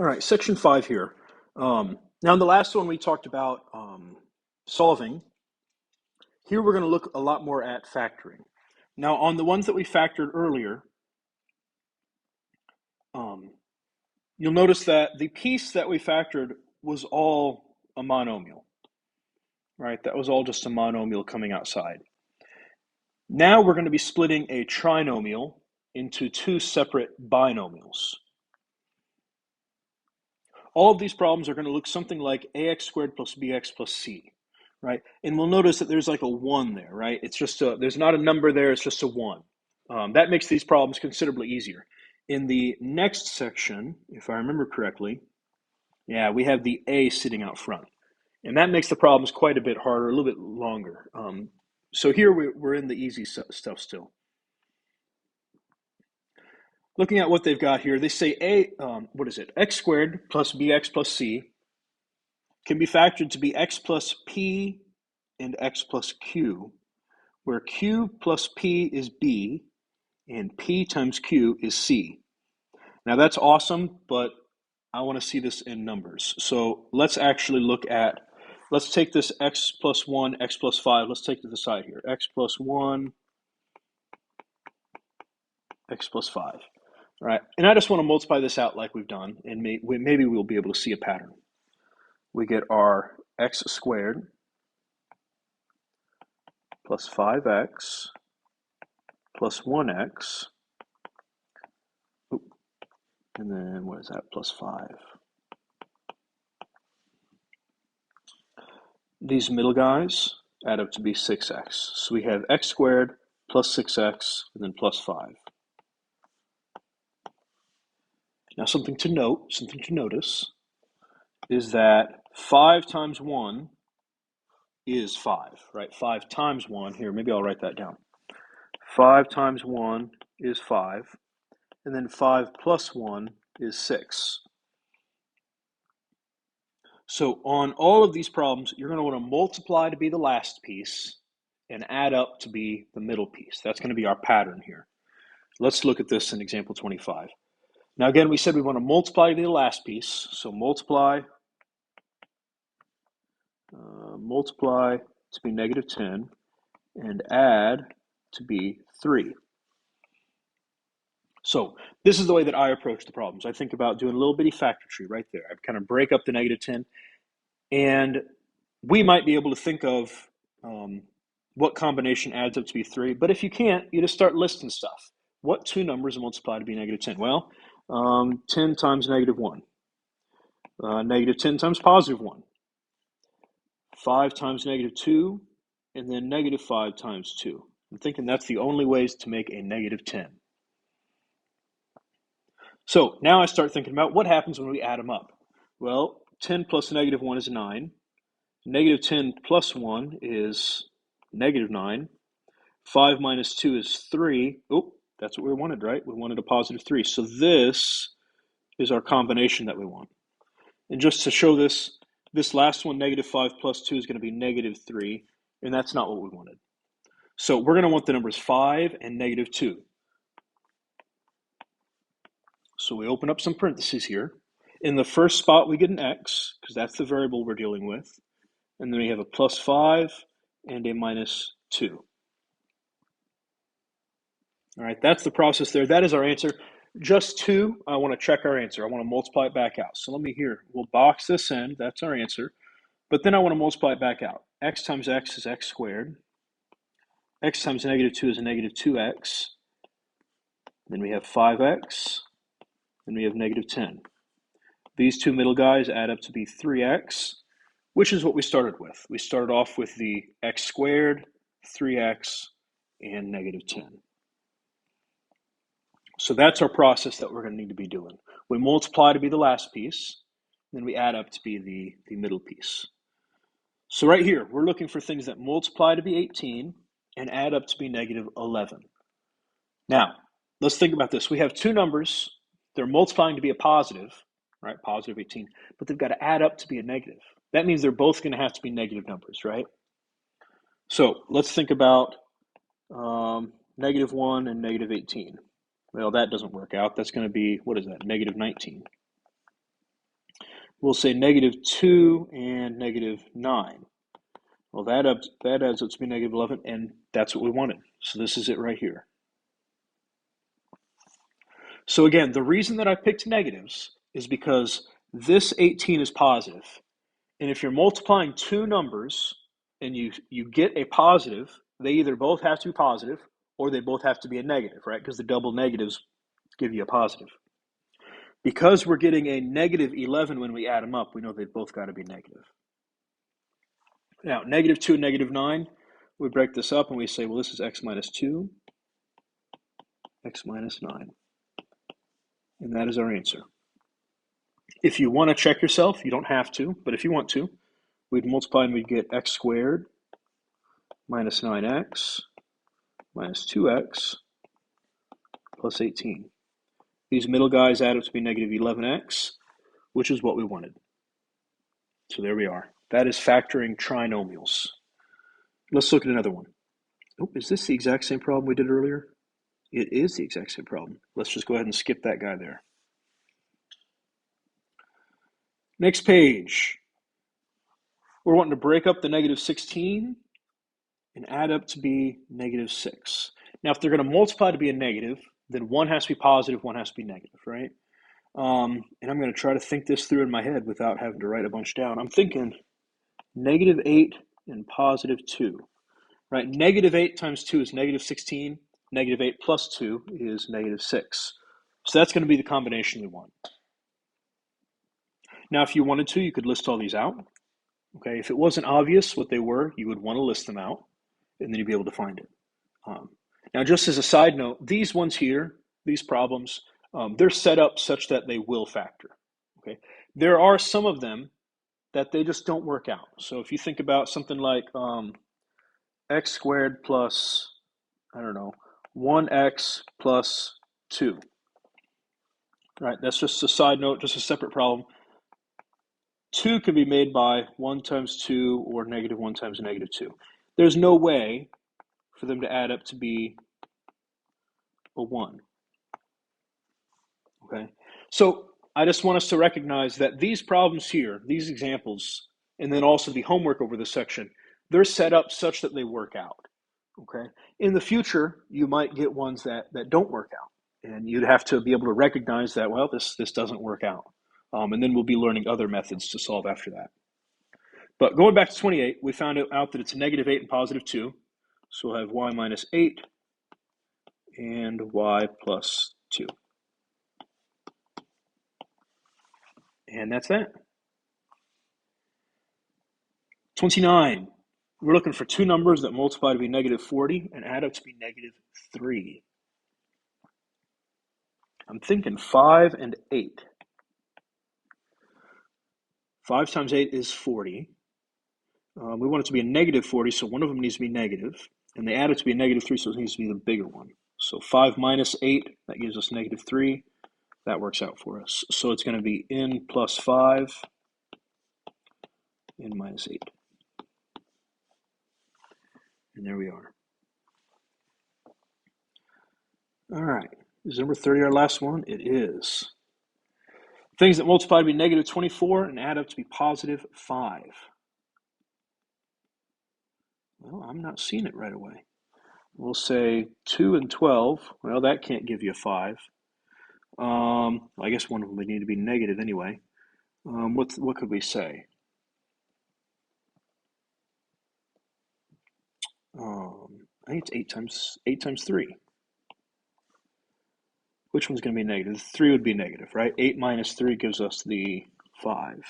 All right, section 5 here. Now, in the last one, we talked about solving. Here, we're going to look a lot more at factoring. Now, on the ones that we factored earlier, you'll notice that the piece that we factored was all a monomial, right? That was all just a monomial coming outside. Now, we're going to be splitting a trinomial into two separate binomials. All of these problems are going to look something like ax squared plus bx plus c, right? And we'll notice that there's like a 1 there, right? It's just there's not a number there, it's just a 1. That makes these problems considerably easier. In the next section, if I remember correctly, yeah, we have the a sitting out front. And that makes the problems quite a bit harder, a little bit longer. So here we're in the easy stuff still. Looking at what they've got here, they say x squared plus bx plus c can be factored to be x plus p and x plus q, where q plus p is b and p times q is c. Now that's awesome, but I want to see this in numbers. So let's actually let's take this x plus 1, x plus 5, let's take to the side here. X plus 1, x plus 5. All right, and I just want to multiply this out like we've done, and maybe we'll be able to see a pattern. We get our x squared plus 5x plus 1x, and then what is that, plus 5. These middle guys add up to be 6x. So we have x squared plus 6x and then plus 5. Now something to notice, is that 5 times 1 is 5, right? 5 times 1, here, maybe I'll write that down. 5 times 1 is 5, and then 5 plus 1 is 6. So on all of these problems, you're going to want to multiply to be the last piece and add up to be the middle piece. That's going to be our pattern here. Let's look at this in example 25. Now again, we said we want to multiply to be the last piece. So multiply to be negative 10 and add to be 3. So this is the way that I approach the problems. I think about doing a little bitty factor tree right there. I kind of break up the negative 10, and we might be able to think of what combination adds up to be 3, but if you can't, you just start listing stuff. What two numbers multiply to be negative 10? Well, 10 times negative 1, negative 10 times positive 1, 5 times negative 2, and then negative 5 times 2. I'm thinking that's the only ways to make a negative 10. So now I start thinking about what happens when we add them up. Well, 10 plus negative 1 is 9. Negative 10 plus 1 is negative 9. 5 minus 2 is 3. Oh, that's what we wanted, right? We wanted a positive 3. So this is our combination that we want. And just to show this last one, negative 5 plus 2 is going to be negative 3, and that's not what we wanted. So we're going to want the numbers 5 and negative 2. So we open up some parentheses here. In the first spot, we get an x, because that's the variable we're dealing with. And then we have a plus 5 and a minus 2. All right, that's the process there. That is our answer. Just 2, I want to check our answer. I want to multiply it back out. So let me here. We'll box this in. That's our answer. But then I want to multiply it back out. X times x is x squared. X times negative 2 is a negative 2x. Then we have 5x. And we have negative 10. These two middle guys add up to be 3x, which is what we started with. We started off with the x squared, 3x, and negative 10. So that's our process that we're going to need to be doing. We multiply to be the last piece, then we add up to be the middle piece. So right here, we're looking for things that multiply to be 18 and add up to be negative 11. Now, let's think about this. We have two numbers. They're multiplying to be a positive, right? Positive 18, but they've got to add up to be a negative. That means they're both going to have to be negative numbers, right? So let's think about negative 1 and negative 18. Well, that doesn't work out. That's going to be, what is that, negative 19. we'll say -2 and -9. Well, that adds up to be -11, and that's what we wanted. So this is it right here. So again, the reason that I picked negatives is because this 18 is positive. And if you're multiplying two numbers and you get a positive, they either both have to be positive or they both have to be a negative, right? Because the double negatives give you a positive. Because we're getting a -11 when we add them up, we know they've both got to be negative. Now, -2 and -9, we break this up and we say, well, this is x minus 2, x minus 9. And that is our answer. If you want to check yourself, you don't have to, but if you want to, we'd multiply and we'd get x squared minus 9x minus 2x plus 18. These middle guys add up to be -11x, which is what we wanted. So there we are. That is factoring trinomials. Let's look at another one. Oh, is this the exact same problem we did earlier? It is the exact same problem. Let's just go ahead and skip that guy there. Next page. We're wanting to break up the -16 and add up to be -6. Now, if they're going to multiply to be a negative, then one has to be positive, one has to be negative, right? And I'm going to try to think this through in my head without having to write a bunch down. I'm thinking -8 and +2, right? -8 times 2 is -16. -8 plus 2 is -6. So that's going to be the combination we want. Now, if you wanted to, you could list all these out. Okay, if it wasn't obvious what they were, you would want to list them out, and then you'd be able to find it. Now, just as a side note, these ones here, these problems, they're set up such that they will factor. Okay, there are some of them that they just don't work out. So if you think about something like x squared plus, I don't know, 1x plus 2. Right, that's just a side note, just a separate problem. 2 can be made by 1 times 2 or -1 times -2. There's no way for them to add up to be a 1. Okay, so I just want us to recognize that these problems here, these examples, and then also the homework over this section, they're set up such that they work out. Okay, in the future, you might get ones that don't work out, and you'd have to be able to recognize that, well, this doesn't work out. And then we'll be learning other methods to solve after that. But going back to 28, we found out that it's -8 and +2. So we'll have y minus 8 and y plus 2. And that's that. 29. We're looking for two numbers that multiply to be -40 and add up to be -3. I'm thinking 5 and 8. 5 times 8 is 40. We want it to be a -40, so one of them needs to be negative. And they add it to be a -3, so it needs to be the bigger one. So 5 minus 8, that gives us -3. That works out for us. So it's going to be n plus 5, n minus 8. And there we are. All right. Is number 30 our last one? It is. Things that multiply to be -24 and add up to be +5. Well, I'm not seeing it right away. We'll say 2 and 12. Well, that can't give you a 5. I guess one of them would need to be negative anyway. What could we say? I think it's 8 times 3. Which one's going to be negative? 3 would be negative, right? 8 minus 3 gives us the 5.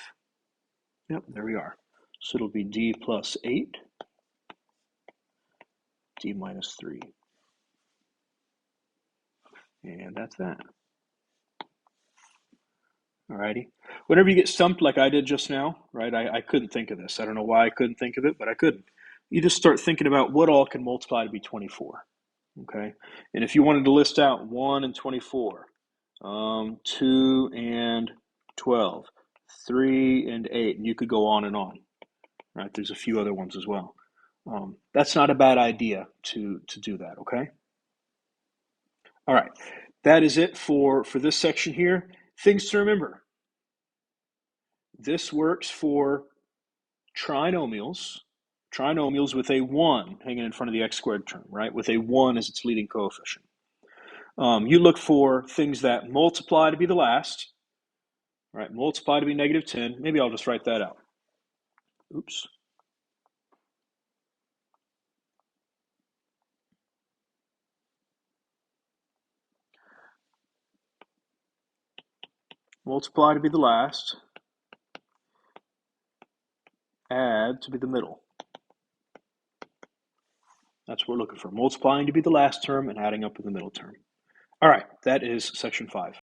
Yep, there we are. So it'll be d plus 8, d minus 3. And that's that. Alrighty. Whenever you get stumped like I did just now, right, I couldn't think of this. I don't know why I couldn't think of it, but I couldn't. You just start thinking about what all can multiply to be 24. Okay? And if you wanted to list out 1 and 24, 2 and 12, 3 and 8, and you could go on and on. Right? There's a few other ones as well. That's not a bad idea to do that, okay? All right, that is it for this section here. Things to remember. This works for trinomials with a 1 hanging in front of the x squared term, right? With a 1 as its leading coefficient. You look for things that multiply to be the last, right? Multiply to be negative 10. Maybe I'll just write that out. Oops. Multiply to be the last, add to be the middle. That's what we're looking for. Multiplying to be the last term and adding up with the middle term. All right, that is section 5.